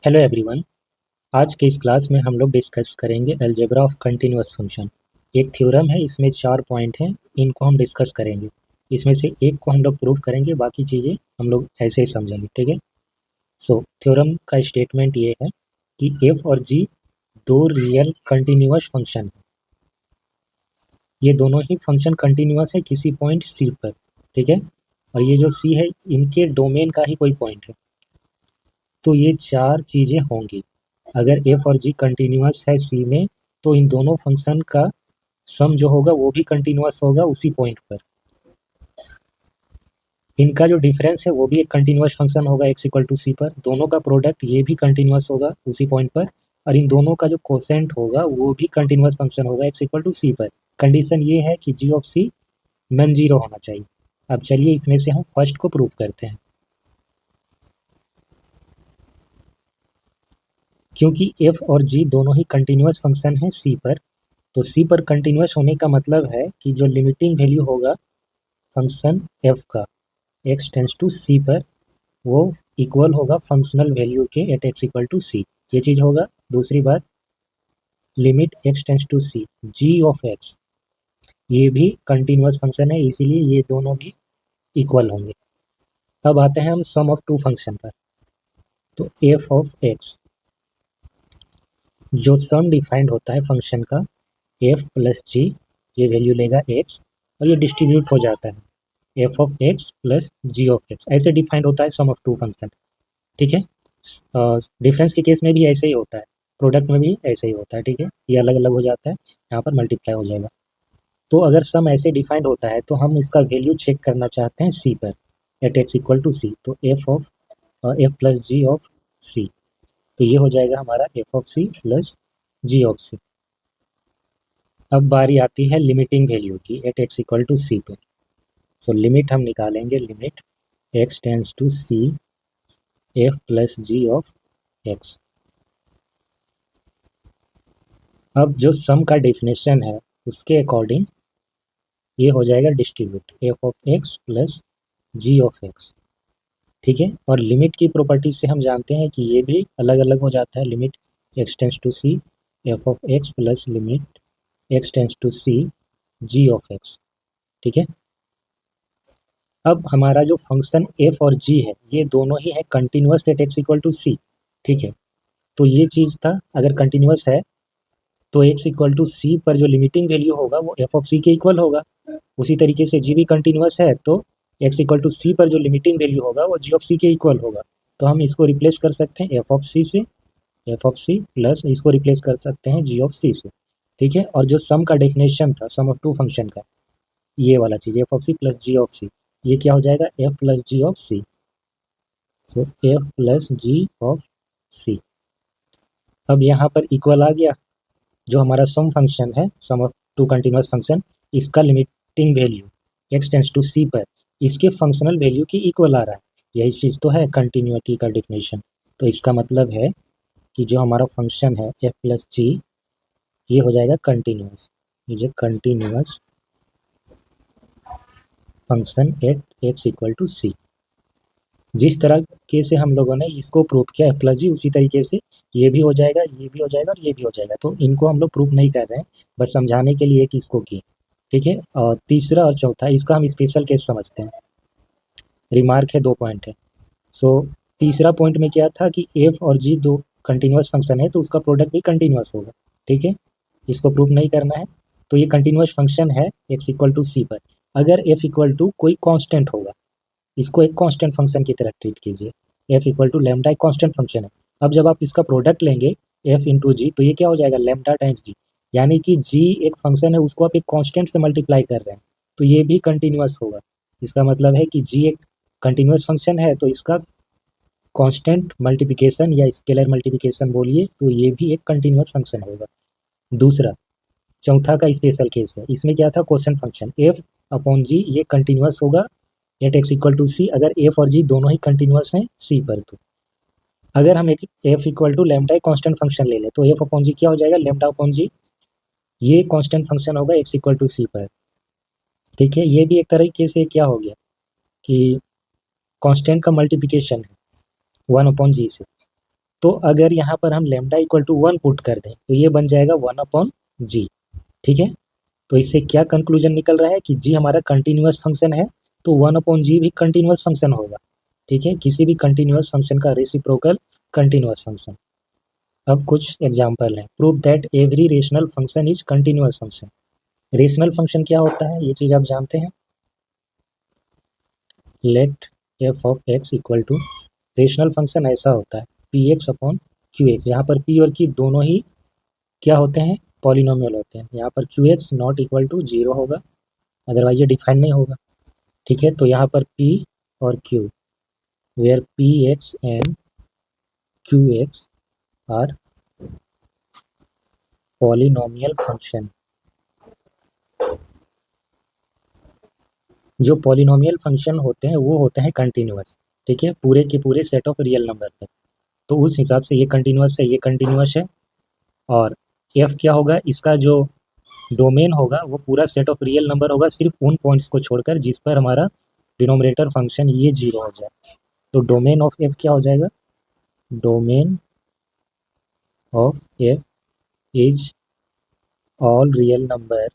Hello everyone. आज के इस क्लास में हम लोग डिस्कस करेंगे अलजेब्रा ऑफ कंटिन्यूअस फंक्शन। एक थ्योरम है, इसमें 4 पॉइंट हैं, इनको हम डिस्कस करेंगे। इसमें से एक को हम लोग प्रूव करेंगे, बाकी चीज़ें हम लोग ऐसे ही समझेंगे, ठीक है। सो थ्योरम का स्टेटमेंट ये है कि एफ और जी दो रियल कंटिन्यूअस फंक्शन है। ये दोनों ही फंक्शन कंटिन्यूअस है किसी पॉइंट सी पर, ठीक है। और ये जो सी है, इनके डोमेन का ही कोई पॉइंट है। तो ये 4 चीज़ें होंगी। अगर एफ और जी कंटिन्यूअस है सी में, तो इन दोनों फंक्शन का सम जो होगा वो भी कंटिन्यूअस होगा उसी पॉइंट पर। इनका जो डिफरेंस है वो भी एक कंटिन्यूअस फंक्शन होगा एक्स इक्वल टू सी पर। दोनों का प्रोडक्ट ये भी कंटिन्यूअस होगा उसी पॉइंट पर। और इन दोनों का जो कोसेंट होगा वो भी कंटिन्यूअस फंक्शन होगा एक्स इक्वल टू सी पर। कंडीशन ये है कि जी ऑफ सी नॉन जीरो होना चाहिए। अब चलिए इसमें से हम फर्स्ट को प्रूव करते हैं। क्योंकि एफ और जी दोनों ही कंटिन्यूअस फंक्शन है सी पर, तो सी पर कंटिन्यूअस होने का मतलब है कि जो लिमिटिंग वैल्यू होगा फंक्शन एफ का एक्स टेंस टू सी पर, वो इक्वल होगा फंक्शनल वैल्यू के at x equal to C. ये चीज़ होगा। दूसरी बात, limit x tends to C G of X, ये भी कंटिन्यूअस फंक्शन है, इसीलिए ये दोनों भी इक्वल होंगे। अब आते हैं हम सम ऑफ टू फंक्शन पर। तो एफ ऑफ एक्स, जो सम डिफाइंड होता है फंक्शन का, एफ प्लस जी, ये वैल्यू लेगा एक्स और ये डिस्ट्रीब्यूट हो जाता है F of X plus ji of X. ऐसे डिफाइंड होता है सम ऑफ टू फंक्शन, ठीक है। डिफरेंस के केस में भी ऐसे ही होता है, प्रोडक्ट में भी ऐसे ही होता है, ठीक है। ये अलग अलग हो जाता है, यहाँ पर मल्टीप्लाई हो जाएगा। तो अगर सम ऐसे डिफाइंड होता है तो हम इसका वैल्यू चेक करना चाहते हैं सी पर, at x equal to c. तो f plus ji of c, तो ये हो जाएगा हमारा f of c plus ji of c. अब बारी आती है लिमिटिंग वैल्यू की एट एक्स इक्वल टू सी पर। सो लिमिट हम निकालेंगे, limit x tends to C f plus ji of x. अब जो सम का डेफिनेशन है उसके अकॉर्डिंग ये हो जाएगा distribute F of X plus ji of X, ठीक है। और लिमिट की प्रॉपर्टी से हम जानते हैं कि ये भी अलग अलग हो जाता है। Limit x tends to C F of X plus limit x tends to C G of X, ठीक है। अब हमारा जो फंक्शन एफ और जी है, ये दोनों ही है continuous at x equal to c, ठीक है। तो ये चीज़ था, अगर कंटिन्यूअस है तो एक्स इक्वल टू सी पर जो लिमिटिंग वैल्यू होगा वो एफ ऑफ सी के इक्वल होगा। उसी तरीके से जी भी कंटिन्यूअस है तो एक्स इक्वल टू सी पर जो लिमिटिंग वैल्यू होगा वो जी ऑफ सी के इक्वल होगा। तो हम इसको रिप्लेस कर सकते हैं एफ ऑफ सी से, एफ ऑफ सी प्लस इसको रिप्लेस कर सकते हैं जी ऑफ सी से, ठीक है। और जो सम का डेफिनेशन था सम ऑफ टू फंक्शन का, ये वाला चीज़ f of c plus ji of c, ये क्या हो जाएगा f plus ji of c. So f plus ji of c. अब यहाँ पर इक्वल आ गया। जो हमारा सम फंक्शन है sum of two continuous function, इसका limiting value x tends to सी पर इसके फंक्शनल वैल्यू की इक्वल आ रहा है। यही चीज़ तो है कंटिन्यूटी का डिफिनेशन। तो इसका मतलब है कि जो हमारा फंक्शन है एफ प्लस जी, ये हो जाएगा कंटिन्यूअस। ये continuous function at x equal to c. जिस तरीके से हम लोगों ने इसको प्रूव किया एफ प्लस जी, उसी तरीके से ये भी हो जाएगा, ये भी हो जाएगा और ये भी हो जाएगा। तो इनको हम लोग प्रूव नहीं कर रहे हैं, बस समझाने के लिए कि इसको किए, ठीक है। और तीसरा और चौथा इसका हम स्पेशल केस समझते हैं। रिमार्क है, 2 पॉइंट है। सो तीसरा पॉइंट में क्या था कि एफ और जी दो कंटिन्यूअस फंक्शन है तो उसका प्रोडक्ट भी कंटिन्यूअस होगा, ठीक है। इसको प्रूव नहीं करना है। तो ये कंटिन्यूअस फंक्शन है एक्स इक्वल टू सी पर। अगर एफ इक्वल टू कोई कांस्टेंट होगा, इसको एक कांस्टेंट फंक्शन की तरह ट्रीट कीजिए। एफ इक्वल टू लेमडा एक कांस्टेंट फंक्शन है। अब जब आप इसका प्रोडक्ट लेंगे एफ इंटू जी, तो ये क्या हो जाएगा लेमडा टाइम्स जी। यानी कि जी एक फंक्शन है, उसको आप एक कांस्टेंट से मल्टीप्लाई कर रहे हैं, तो ये भी कंटिन्यूअस होगा। इसका मतलब है कि जी एक कंटिन्यूअस फंक्शन है तो इसका कांस्टेंट मल्टीप्लिकेशन या स्केलर मल्टीप्लिकेशन बोलिए, तो ये भी एक कंटिन्यूअस फंक्शन होगा। दूसरा, चौथा का स्पेशल केस है, इसमें क्या था क्वेश्चन फंक्शन एफ अपॉन जी, ये कंटिन्यूअस होगा eight x equal to C अगर एफ और जी दोनों ही कंटिन्यूअस हैं सी पर। तो अगर हम एक एफ इक्वल टू लेमडा एक कांस्टेंट फंक्शन ले लें तो एफ अपॉन जी क्या हो जाएगा लेमडा अपॉन जी, ये कांस्टेंट फंक्शन होगा एक्स इक्वल टू सी पर, ठीक है। ये भी एक तरीके से क्या हो गया कि कांस्टेंट का मल्टीप्लिकेशन है वन अपॉन जी से। तो अगर यहाँ पर हम लेमडा इक्वल टू 1 पुट कर दें तो ये बन जाएगा 1/g। ठीक है, तो इससे क्या कंक्लूजन निकल रहा है कि g हमारा कंटिन्यूअस फंक्शन है, तो 1/g भी कंटिन्यूअस फंक्शन होगा। ठीक है, किसी भी कंटिन्यूअस फंक्शन का रेसिप्रोकल कंटिन्यूअस फंक्शन। अब कुछ एग्जाम्पल है। Prove that every rational function is continuous function. Rational function क्या होता है, ये चीज आप जानते हैं। Let F of X equal to, rational function ऐसा होता है P X upon Q X, जहाँ पर पी और क्यू दोनों ही क्या होते हैं, पॉलिनोमियल होते हैं। यहाँ पर Q X not equal to 0 होगा, अदरवाइज ये डिफाइन नहीं होगा। ठीक है, तो यहाँ पर पी और Q, where P X and Q X are polynomial function. जो पॉलिनोमियल फंक्शन होते हैं वो होते हैं कंटिन्यूअस। ठीक है, पूरे के पूरे सेट ऑफ रियल नंबर है, तो उस हिसाब से ये कंटिन्यूअस है, ये कंटिन्यूअस है। और एफ क्या होगा, इसका जो डोमेन होगा वो पूरा सेट ऑफ रियल नंबर होगा, सिर्फ उन पॉइंट्स को छोड़कर जिस पर हमारा डिनोमिनेटर फंक्शन ये 0 हो जाए। तो डोमेन ऑफ एफ क्या हो जाएगा, domain of F is all real number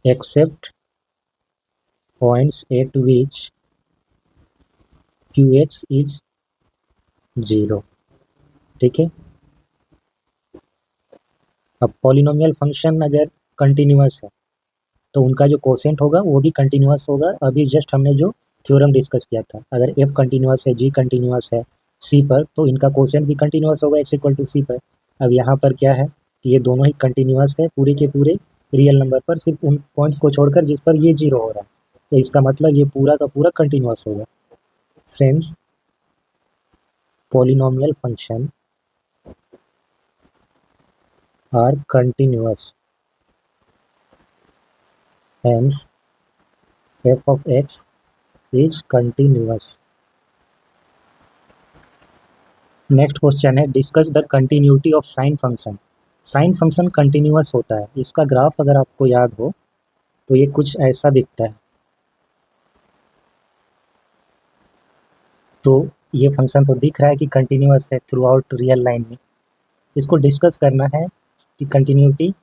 except points at which Q x is 0। ठीक है, अब पॉलिनोमियल फंक्शन अगर कंटिन्यूअस है तो उनका जो कोसेंट होगा वो भी कंटिन्यूअस होगा। अभी जस्ट हमने जो थ्योरम डिस्कस किया था, अगर एफ कंटिन्यूअस है, जी कंटिन्यूअस है सी पर, तो इनका कोसेंट भी कंटिन्यूअस होगा एक्स इक्वल टू सी पर। अब यहाँ पर क्या है कि ये दोनों ही कंटिन्यूअस है पूरे के पूरे रियल नंबर पर, सिर्फ उन पॉइंट्स को छोड़कर जिस पर ये 0 हो रहा है, तो इसका मतलब ये पूरा का पूरा कंटिन्यूअस होगा। Since polynomial function are continuous, hence f of x is continuous। Next question है, discuss the continuity of sine function. Sine function continuous होता है, इसका ग्राफ अगर आपको याद हो तो ये कुछ ऐसा दिखता है। तो ये फंक्शन तो दिख रहा है कि कंटिन्यूअस है थ्रू आउट रियल लाइन में। इसको डिस्कस करना है कि कंटिन्यूटी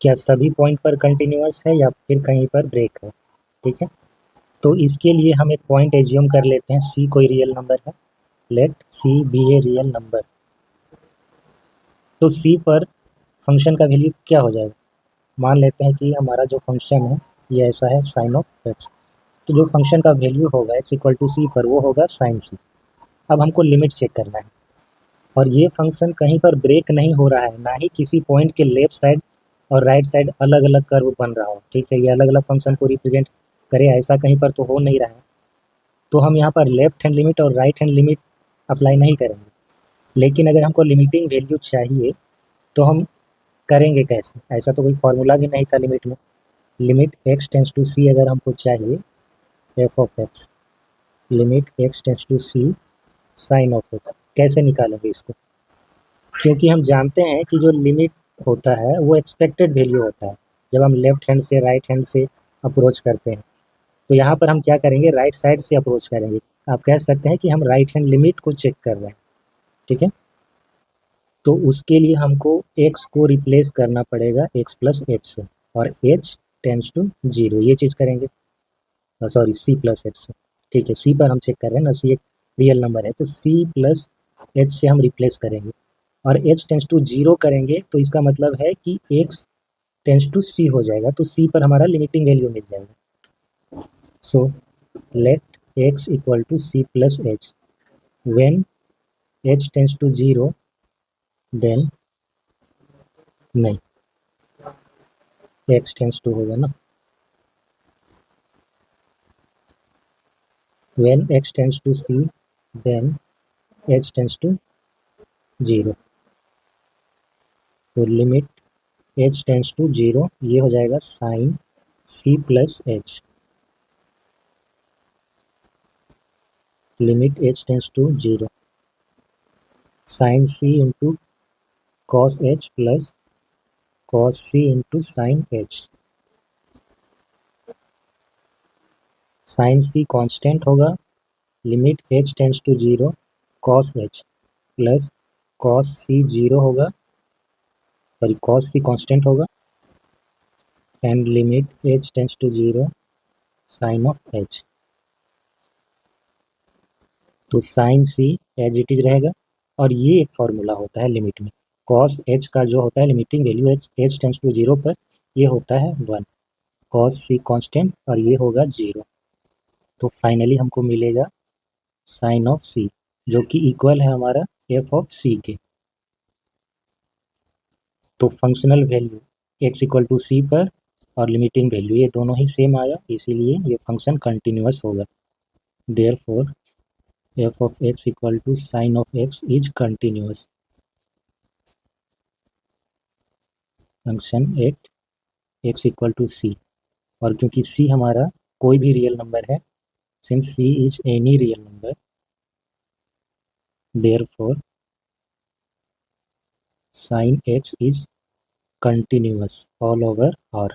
क्या सभी पॉइंट पर कंटिन्यूअस है या फिर कहीं पर ब्रेक है। ठीक है, तो इसके लिए हम एक पॉइंट एज्यूम कर लेते हैं, सी कोई रियल नंबर है, let C be a real number. तो सी पर फंक्शन का वैल्यू क्या हो जाएगा, मान लेते हैं कि हमारा जो फंक्शन है ये ऐसा है साइन ऑफ एक्स, तो जो फंक्शन का वैल्यू होगा एक्स इक्वल टू सी पर वो होगा साइन सी। अब हमको लिमिट चेक करना है, और ये फंक्शन कहीं पर ब्रेक नहीं हो रहा है, ना ही किसी पॉइंट के लेफ्ट साइड और राइट साइड अलग अलग कर्व बन रहा हो। ठीक है, ये अलग अलग फंक्शन को रिप्रेजेंट करे ऐसा कहीं पर तो हो नहीं रहा है, तो हम यहाँ पर लेफ्ट हैंड लिमिट और राइट हैंड लिमिट अप्लाई नहीं करेंगे। लेकिन अगर हमको लिमिटिंग वैल्यू चाहिए तो हम करेंगे कैसे, ऐसा तो कोई फॉर्मूला भी नहीं था लिमिट में। Limit x tends to C अगर हमको चाहिए, F of X, limit x tends to C sine of X, कैसे निकालेंगे इसको, क्योंकि हम जानते हैं कि जो लिमिट होता है वो एक्सपेक्टेड वैल्यू होता है जब हम लेफ्ट हैंड से राइट हैंड से अप्रोच करते हैं। तो यहाँ पर हम क्या करेंगे, राइट साइड से अप्रोच करेंगे। आप कह सकते हैं कि हम राइट हैंड लिमिट को चेक कर रहे हैं। ठीक है, तो उसके लिए हमको x को रिप्लेस करना पड़ेगा x प्लस एच से, और h टेंस टू 0 ये चीज़ करेंगे, सॉरी c प्लस एच से। ठीक है, c पर हम चेक कर रहे हैं ना, c एक रियल नंबर है, तो c प्लस एच से हम रिप्लेस करेंगे और h टेंस टू 0 करेंगे, तो इसका मतलब है कि x टेंस टू c हो जाएगा, तो c पर हमारा लिमिटिंग वैल्यू मिल जाएगा। So let x equal to c plus H, when h tends to 0 then, नहीं x टेंस टू होगा ना, when x tends to c then h tends to 0। तो लिमिट h टेंस टू 0 ये हो जाएगा sine c plus h, limit h tends to 0 sine c into cos h plus cos c into sine h. Sine c constant होगा, limit h tends to 0 cos h plus cos c 0 होगा, sorry cos c constant होगा, and limit h tends to 0 sine of h। तो sine c as it is रहेगा, और ये एक formula होता है लिमिट में, cos h का जो होता है limiting value h tends to 0 पर, ये होता है 1, cos c कांस्टेंट, और ये होगा 0। तो फाइनली हमको मिलेगा साइन ऑफ c, जो कि इक्वल है हमारा f ऑफ c के। तो functional value x equal to c पर और लिमिटिंग वैल्यू ये दोनों ही सेम आया, इसीलिए ये फंक्शन कंटिन्यूअस होगा। Therefore f of x equal to sine of x is continuous. Function at x equal to c, और क्योंकि c हमारा कोई भी रियल नंबर है, since c is any real number, therefore sine x is continuous all over R।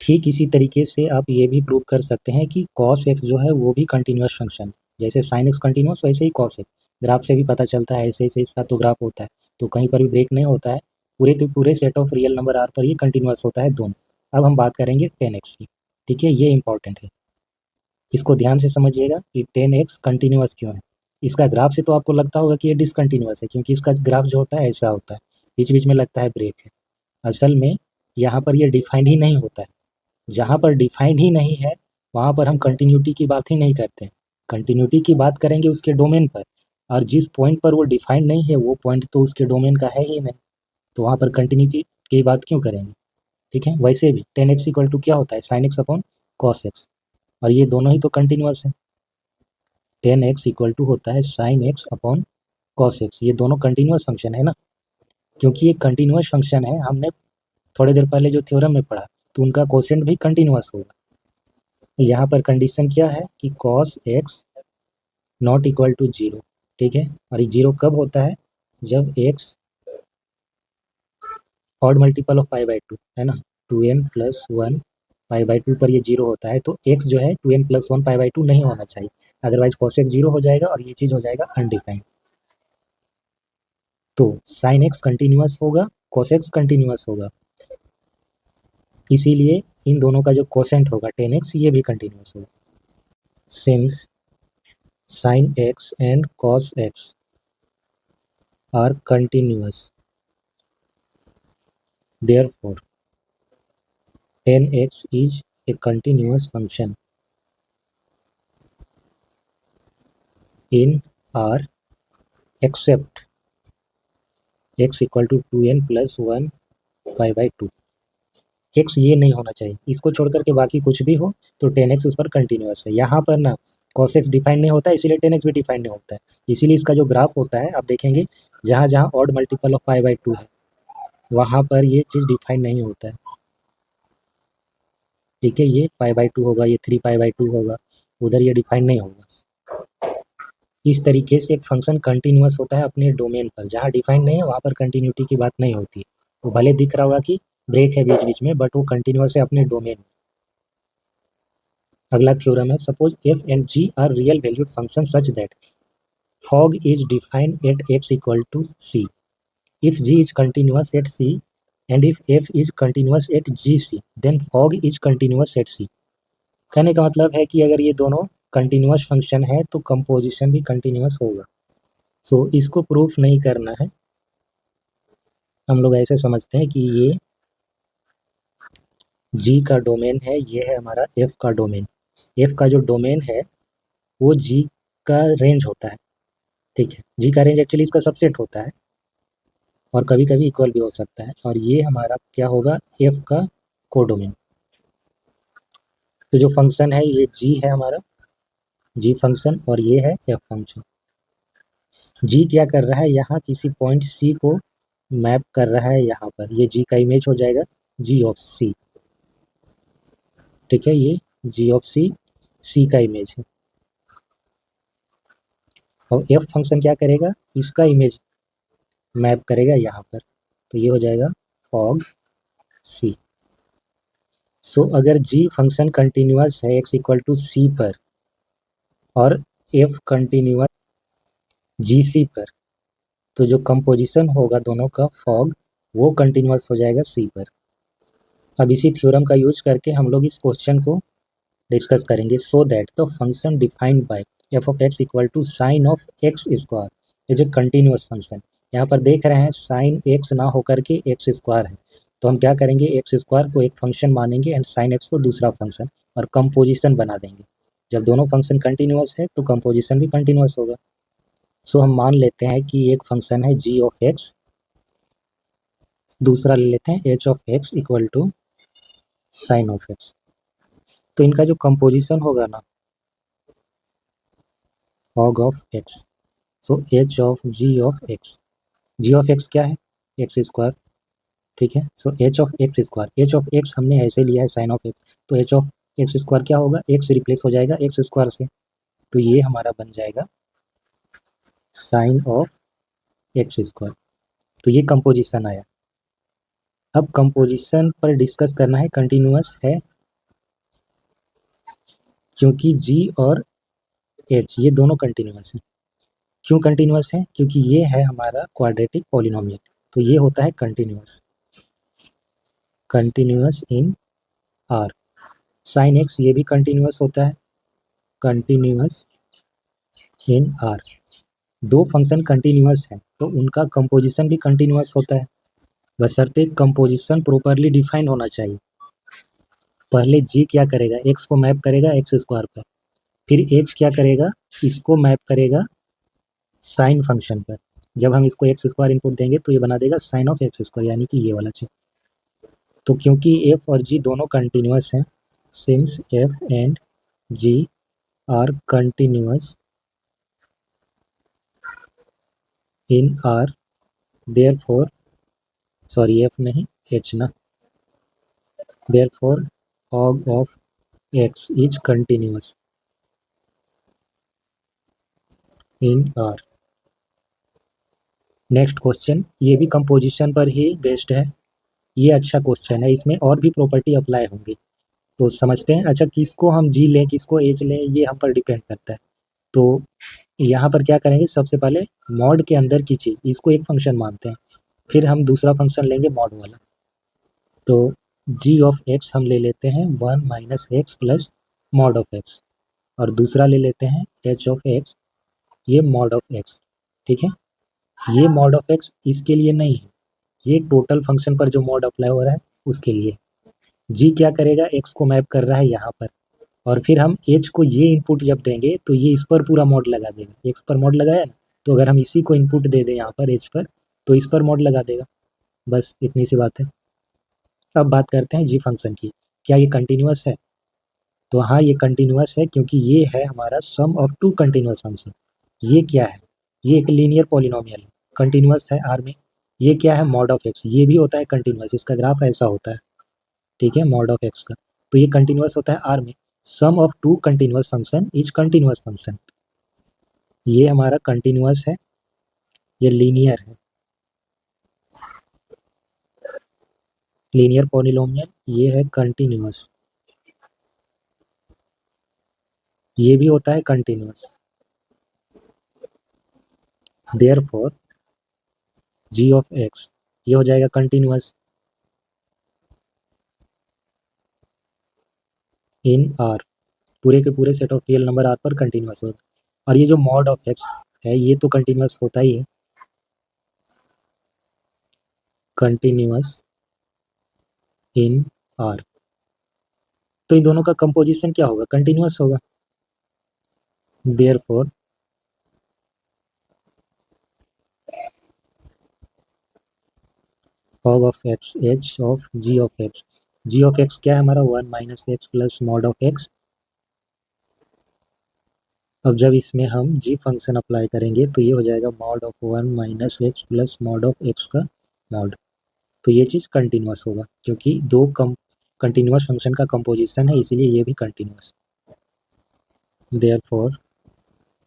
ठीक इसी तरीके से आप ये भी प्रूव कर सकते हैं कि cos x जो है वो भी कंटिन्यूअस फंक्शन है। जैसे sin x कंटिन्यूअस, वैसे ही cos x, ग्राफ से भी पता चलता है, ऐसे ऐसे इसका तो ग्राफ होता है, तो कहीं पर भी ब्रेक नहीं होता है, पूरे के पूरे set of real number R पर ये कंटिन्यूअस होता है दोनों। अब हम बात करेंगे 10x की, ठीक है, ये इंपॉर्टेंट है, इसको ध्यान से समझिएगा कि 10x कंटिन्यूअस क्यों है। इसका ग्राफ से तो आपको लगता होगा कि ये डिसकंटिन्यूअस है, क्योंकि इसका ग्राफ जो होता है ऐसा होता है, बीच बीच में लगता है ब्रेक है। असल में यहाँ पर ये डिफाइंड ही नहीं होता है, जहाँ पर डिफाइंड ही नहीं है वहाँ पर हम कंटिन्यूटी की बात ही नहीं करते हैं। कंटिन्यूटी की बात करेंगे उसके डोमेन पर, और जिस पॉइंट पर वो डिफाइंड नहीं है वो पॉइंट तो उसके डोमेन का है ही नहीं, तो वहाँ पर कंटिन्यूटी की बात क्यों करेंगे। ठीक है, वैसे भी 10x इक्वल टू क्या होता है, sine x upon cos x, और ये दोनों ही तो कंटिन्यूअस है। 10x इक्वल टू होता है sine x upon cos x, ये दोनों कंटिन्यूअस फंक्शन है ना। क्योंकि ये कंटिन्यूअस फंक्शन है, हमने थोड़ी देर पहले जो थ्योरम में पढ़ा, तो उनका कोसेंट भी कंटिन्यूअस होगा। यहाँ पर कंडीशन क्या है कि cos x not equal to 0, ठीक है, और ये 0 कब होता है, जब x odd multiple of pi by 2 है ना, 2n प्लस 1 पाई बाई 2 पर ये 0 होता है, तो x जो है 2n प्लस 1 पाई बाई 2 नहीं होना चाहिए, अदरवाइज cos x 0 हो जाएगा और ये चीज़ हो जाएगा अनडिफाइंड। तो साइन x कंटिन्यूअस होगा, cos x कंटिन्यूअस होगा, इसीलिए इन दोनों का जो कोसेंट होगा 10x ये भी कंटिन्यूअस होगा। Since sin x and cos x are continuous, therefore 10x is a continuous function in R except x equal to 2n plus 1 pi by 2। x ये नहीं होना चाहिए, इसको छोड़ करके बाकी कुछ भी हो तो 10x उस पर कंटिन्यूअस है। यहाँ पर ना cos x डिफाइन नहीं होता है, इसीलिए 10x भी डिफाइन नहीं होता है, इसीलिए इसका जो ग्राफ होता है आप देखेंगे, जहाँ जहाँ odd multiple of pi by 2 है वहाँ पर ये चीज़ डिफाइन नहीं होता है। ठीक है, ये पाई बाई 2 होगा, ये 3 पाई बाई 2 होगा, उधर ये डिफाइन नहीं होगा। इस तरीके से एक फंक्शन कंटिन्यूअस होता है अपने डोमेन पर, जहाँ डिफाइन नहीं है वहाँ पर कंटिन्यूटी की बात नहीं होती है। वो भले दिख रहा होगा कि ब्रेक है बीच बीच में, बट वो कंटिन्यूअस है अपने डोमेन में। अगला थ्योरम है, suppose F and G are real valued function such that fog is defined at x equal to c, if g is continuous at c and if f is continuous at gc then fog is continuous at c। कहने का मतलब है कि अगर ये दोनों continuous function है तो कंपोजिशन भी कंटिन्यूअस होगा। सो इसको प्रूफ नहीं करना है, हम लोग ऐसे समझते हैं कि ये जी का डोमेन है, ये है हमारा एफ का डोमेन। एफ का जो डोमेन है वो जी का रेंज होता है, ठीक है, जी का रेंज एक्चुअली इसका सबसेट होता है और कभी कभी इक्वल भी हो सकता है, और ये हमारा क्या होगा, एफ का कोडोमेन। तो जो फंक्शन है ये जी है हमारा, जी फंक्शन, और ये है एफ फंक्शन। जी क्या कर रहा है, यहाँ किसी पॉइंट सी को मैप कर रहा है, यहाँ पर ये जी का इमेज हो जाएगा जी ऑफ सी, ठीक है, ये जी ऑफ सी सी का इमेज है। और एफ फंक्शन क्या करेगा, इसका इमेज मैप करेगा यहाँ पर, तो ये हो जाएगा फॉग सी। सो अगर जी फंक्शन कंटिन्यूअस है x इक्वल टू सी पर और एफ कंटिन्यूअस जी सी पर, तो जो कंपोजिशन होगा दोनों का फॉग वो कंटिन्यूअस हो जाएगा सी पर। अब इसी थ्योरम का यूज करके हम लोग इस क्वेश्चन को डिस्कस करेंगे। So that the function defined by F of X equal to sine of X square, ये जो कंटिन्यूअस फंक्शन यहाँ पर देख रहे हैं साइन एक्स ना होकर के एक्स स्क्वायर है, तो हम क्या करेंगे एक्स स्क्वायर को एक फंक्शन मानेंगे एंड साइन एक्स को दूसरा फंक्शन और कंपोजिशन बना देंगे। जब दोनों फंक्शन कंटिन्यूअस है तो कंपोजिशन भी कंटिन्यूअस होगा। सो हम मान लेते हैं कि एक फंक्शन है जी ऑफ एक्स, दूसरा ले लेते हैं H of X equal to sine of X. तो इनका जो कंपोजिशन होगा ना log of X, so H of G of X, G of X क्या है एक्स स्क्वायर, ठीक है। So H of X square, H of X हमने ऐसे लिया है साइन ऑफ एक्स, तो एच ऑफ एक्स स्क्वायर क्या होगा एक्स रिप्लेस हो जाएगा एक्स स्क्वायर से, तो ये हमारा बन जाएगा साइन ऑफ एक्स स्क्वायर। तो ये कंपोजिशन आया। अब कंपोजिशन पर डिस्कस करना है कंटिन्यूअस है, क्योंकि जी और एच ये दोनों कंटिन्यूअस हैं। क्यों कंटिन्यूअस है, क्योंकि ये है हमारा क्वाड्रेटिक पॉलिनोमियल, तो ये होता है continuous, continuous in are. Sine x ये भी कंटिन्यूअस होता है, कंटिन्यूअस इन आर। दो फंक्शन कंटिन्यूअस हैं तो उनका कंपोजिशन भी कंटिन्यूअस होता है, बशर्ते कंपोजिशन प्रॉपर्ली डिफाइन होना चाहिए। पहले जी क्या करेगा एक्स को मैप करेगा एक्स स्क्वायर पर, फिर एच क्या करेगा इसको मैप करेगा साइन फंक्शन पर। जब हम इसको एक्स स्क्वायर इनपुट देंगे तो ये बना देगा साइन ऑफ एक्स स्क्वायर, यानी कि ये वाला चीज। तो क्योंकि एफ और जी दोनों कंटिन्यूअस हैं, since F and G are continuous in R, therefore, sorry F नहीं एच ना, therefore log of X is continuous in R. Next question, ये भी कंपोजिशन पर ही बेस्ड है, ये अच्छा क्वेश्चन है, इसमें और भी प्रॉपर्टी अप्लाई होंगी, तो समझते हैं। अच्छा किसको हम जी लें किसको एच लें ये हम पर डिपेंड करता है। तो यहाँ पर क्या करेंगे सबसे पहले मॉड के अंदर की चीज़ इसको एक फंक्शन मानते हैं, फिर हम दूसरा फंक्शन लेंगे मॉड वाला। तो जी ऑफ एक्स हम ले लेते हैं 1 minus X plus mod of x, और दूसरा ले लेते हैं एच ऑफ एक्स, ये मॉड ऑफ एक्स, ठीक है। ये मॉड ऑफ एक्स इसके लिए नहीं है, ये टोटल फंक्शन पर जो मॉड अप्लाई हो रहा है उसके लिए। जी क्या करेगा एक्स को मैप कर रहा है यहाँ पर, और फिर हम एच को ये इनपुट जब देंगे तो ये इस पर पूरा मॉड लगा देगा, एक्स पर मॉड लगाया ना, तो अगर हम इसी को इनपुट दे दें यहाँ पर एच पर तो इस पर मॉड लगा देगा, बस इतनी सी बात है। अब बात करते हैं जी फंक्शन की, क्या ये कंटिन्यूअस है? तो हाँ ये कंटिन्यूअस है, क्योंकि ये है हमारा सम ऑफ टू कंटिन्यूअस फंक्शन। ये क्या है, ये एक लीनियर पॉलिनोमियल है, कंटिन्यूअस है आर में। ये क्या है मॉड ऑफ एक्स, ये भी होता है कंटिन्यूअस, इसका ग्राफ ऐसा होता है, ठीक है, मॉड ऑफ एक्स का। तो ये कंटिन्यूअस होता है आर में। Sum of two continuous function is continuous function, ये हमारा कंटिन्यूअस है, ये लीनियर है, लीनियर पॉलिनोमियल, ये है कंटिन्यूअस, ये भी होता है continuous. Therefore G of X ये हो जाएगा कंटिन्यूअस इन आर, पूरे के पूरे set of real number R पर कंटिन्यूअस होगा। और ये जो मॉड ऑफ एक्स है ये तो कंटिन्यूअस होता ही है, कंटिन्यूअस इन आर। तो इन दोनों का कंपोजिशन क्या होगा कंटिन्यूअस होगा। Therefore log of X H of G of X, G of X क्या है हमारा 1 minus X plus mod of x. अब जब इसमें हम जी फंक्शन अप्लाई करेंगे तो ये हो जाएगा mod of 1 minus X plus mod of x का मॉड। तो ये चीज़ कंटिन्यूअस होगा, क्योंकि दो कंटिन्यूअस फंक्शन का कंपोजिशन है, इसीलिए ये भी continuous. Therefore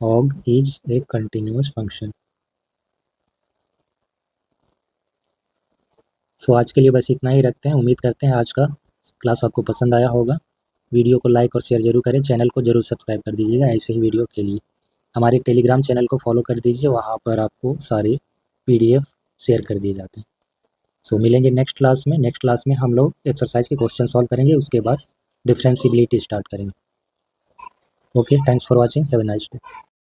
log is a continuous function. So आज के लिए बस इतना ही रखते हैं। उम्मीद करते हैं आज का क्लास आपको पसंद आया होगा। वीडियो को लाइक और शेयर जरूर करें, चैनल को जरूर सब्सक्राइब कर दीजिएगा ऐसे ही वीडियो के लिए। हमारे टेलीग्राम चैनल को फॉलो कर दीजिए, वहाँ पर आपको सारे PDF शेयर कर दिए जाते हैं। सो मिलेंगे नेक्स्ट क्लास में। नेक्स्ट क्लास में हम लोग एक्सरसाइज के क्वेश्चन सॉल्व करेंगे, उसके बाद डिफरेंशिएबिलिटी स्टार्ट करेंगे। Okay, thanks for watching, have a nice day.